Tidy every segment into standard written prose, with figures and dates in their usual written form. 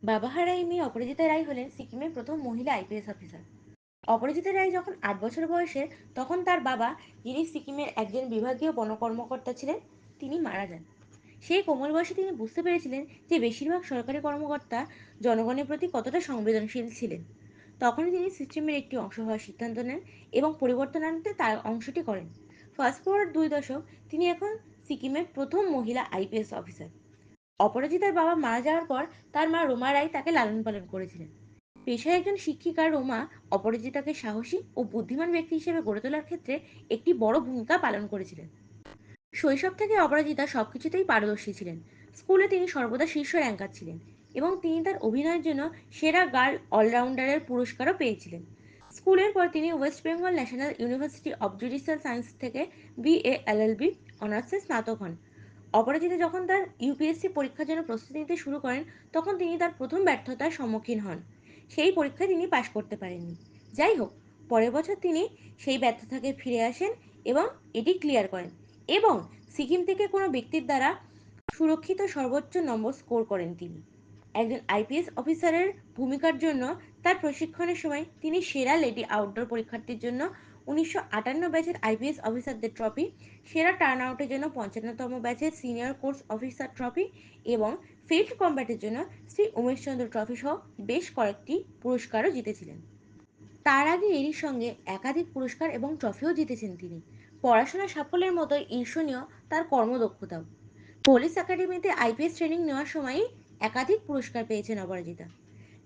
বাবাহা রায় মেয়ে অপরাজিতা রায় হলেন সিকিমের প্রথম মহিলা আইপিএস অফিসার। অপরাজিতা রায় যখন 8 বছর বয়সে, তখন তার বাবা, যিনি সিকিমের একজন বিভাগীয় বন কর্মকর্তা ছিলেন, তিনি মারা যান। সেই কোমল বয়সে তিনি বুঝতে পেরেছিলেন যে বেশিরভাগ সরকারি কর্মকর্তা জনগণের প্রতি কতটা সংবেদনশীল ছিলেন। তখনই তিনি সিস্টেমের একটি অংশ হওয়ার সিদ্ধান্ত নেন এবং পরিবর্তন আনতে তার অংশটি করেন। ফাস্ট ফরওয়ার্ড 2 দশক, তিনি এখন সিকিমের প্রথম মহিলা আইপিএস অফিসার। অপরাজিতার বাবা মারা যাওয়ার পর তার মা রোমা রায় তাকে লালন পালন করেছিলেন। পেশায় একজন শিক্ষিকা রোমা অপরাজিতাকে সাহসী ও বুদ্ধিমান ব্যক্তি হিসেবে গড়ে তোলার ক্ষেত্রে একটি বড় ভূমিকা পালন করেছিলেন। শৈশব থেকে অপরাজিতা সবকিছুতেই পারদর্শী ছিলেন। স্কুলে তিনি সর্বদা শীর্ষ র্যাঙ্কার ছিলেন এবং তিনি তার অভিনয়ের জন্য সেরা গার্ল অলরাউন্ডারের পুরস্কারও পেয়েছিলেন। স্কুলের পর তিনি West Bengal national university of judicial science থেকে বিএ এলএলবি অনার্সে স্নাতক হন। অপরাজিতা যখন তার ইউপিএসসি পরীক্ষার জন্য প্রস্তুতি নিতে শুরু করেন, তখন তিনি তার প্রথম ব্যর্থতার সম্মুখীন হন। সেই পরীক্ষায় তিনি পাশ করতে পারেননি। যাই হোক, পরের বছর তিনি সেই ব্যর্থতাকে ফিরে আসেন এবং এটি ক্লিয়ার করেন এবং সিকিম থেকে কোনো ব্যক্তির দ্বারা সুরক্ষিত সর্বোচ্চ নম্বর স্কোর করেন তিনি। একজন আইপিএস অফিসারের ভূমিকার জন্য তার প্রশিক্ষণের সময় তিনি সেরা লেডি আউটডোর পরীক্ষার্থীর জন্য 1958 ব্যাচের আইপিএস অফিসারদের ট্রফি, সেরা টার্ন আউটের জন্য 55তম ব্যাচের সিনিয়র কোর্স অফিসার ট্রফি এবং ফিল্ড কম্ব্যাটের জন্য শ্রী উমেশচন্দ্র ট্রফি সহ বেশ কয়েকটি পুরস্কারও জিতেছিলেন। তার আগে এরই সঙ্গে একাধিক পুরস্কার এবং ট্রফিও জিতেছেন তিনি। পড়াশোনার সাফল্যের মতোই ঈর্ষণীয় তার কর্মদক্ষতাও। পুলিশ একাডেমিতে আইপিএস ট্রেনিং নেওয়ার সময়ই একাধিক পুরস্কার পেয়েছেন অপরাজিতা।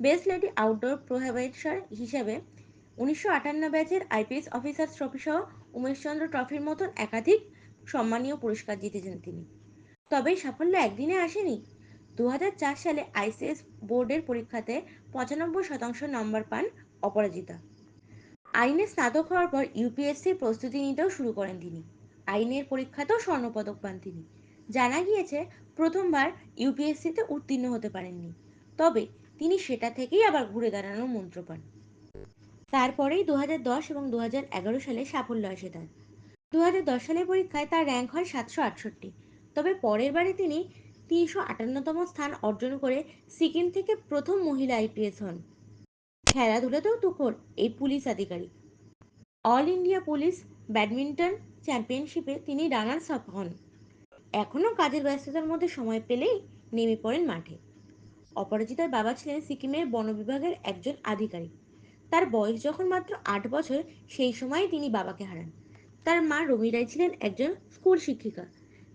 বেস্ট লেডি আউটডোর প্রোহেবেশর হিসেবে 1958 ব্যাচের আইপিএস অফিসার ট্রফি সহ উমেশচন্দ্র ট্রফির মতন একাধিক সম্মানীয় পুরস্কার জিতেছেন তিনি। তবে এই সাফল্য একদিনে আসেনি। 2004 সালে আইসিএস বোর্ডের পরীক্ষাতে 95% নম্বর পান অপরাজিতা। আইনে স্নাতক হওয়ার পর ইউপিএসসির প্রস্তুতি নিতেও শুরু করেন তিনি। আইনের পরীক্ষাতেও স্বর্ণপদক পান তিনি। জানা গিয়েছে প্রথমবার ইউপিএসসিতে উত্তীর্ণ হতে পারেননি, তবে তিনি সেটা থেকেই আবার ঘুরে দাঁড়ানোর মন্ত্র পান। তারপরেই 2010 এবং 2011 সালে সাফল্য আসে তার। 2010 সালের পরীক্ষায় তার র্যাঙ্ক হয় 768, তবে পরের বারে তিনি 358তম স্থান অর্জন করে সিকিম থেকে প্রথম মহিলা আইপিএস হন। খেলাধুলাতেও তুখোড় এই পুলিশ আধিকারিক। অল ইন্ডিয়া পুলিশ ব্যাডমিন্টন চ্যাম্পিয়নশিপে তিনি রানার্স আপ হন। এখনও কাজের ব্যস্ততার মধ্যে সময় পেলেই নেমে পড়েন মাঠে। অপরাজিতার বাবা ছিলেন সিকিমের বন বিভাগের একজন আধিকারিক। তার বয়স যখন মাত্র 8 বছর, সেই সময় তিনি বাবাকে হারান। তার মা রমি রায় ছিলেন একজন স্কুল শিক্ষিকা।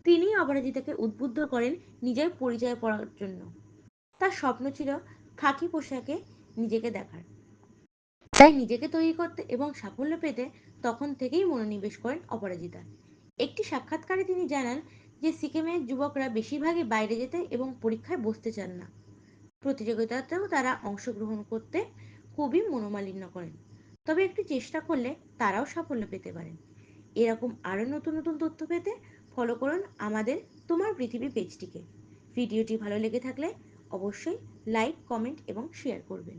তিনি অপরাজিতাকে উদ্বুদ্ধ করেন নিজের পরিচয় পড়ার জন্য। তার স্বপ্ন ছিল খাকি পোশাকে নিজেকে দেখার। তাই নিজেকে তৈরি করতে এবং সাফল্য পেতে তখন থেকেই মনোনিবেশ করেন অপরাজিতা। একটি সাক্ষাৎকারে তিনি জানান যে সিকিমের যুবকরা বেশিরভাগই বাইরে যেতে এবং পরীক্ষায় বসতে চান না। প্রতিযোগিতাতেও তারা অংশগ্রহণ করতে খুবই মনোমালিন্য করেন, তবে একটু চেষ্টা করলে তারাও সাফল্য পেতে পারেন। এরকম আরও নতুন নতুন তথ্য পেতে ফলো করুন আমাদের তোমার পৃথিবী পেজটিকে। ভিডিওটি ভালো লেগে থাকলে অবশ্যই লাইক, কমেন্ট এবং শেয়ার করবেন।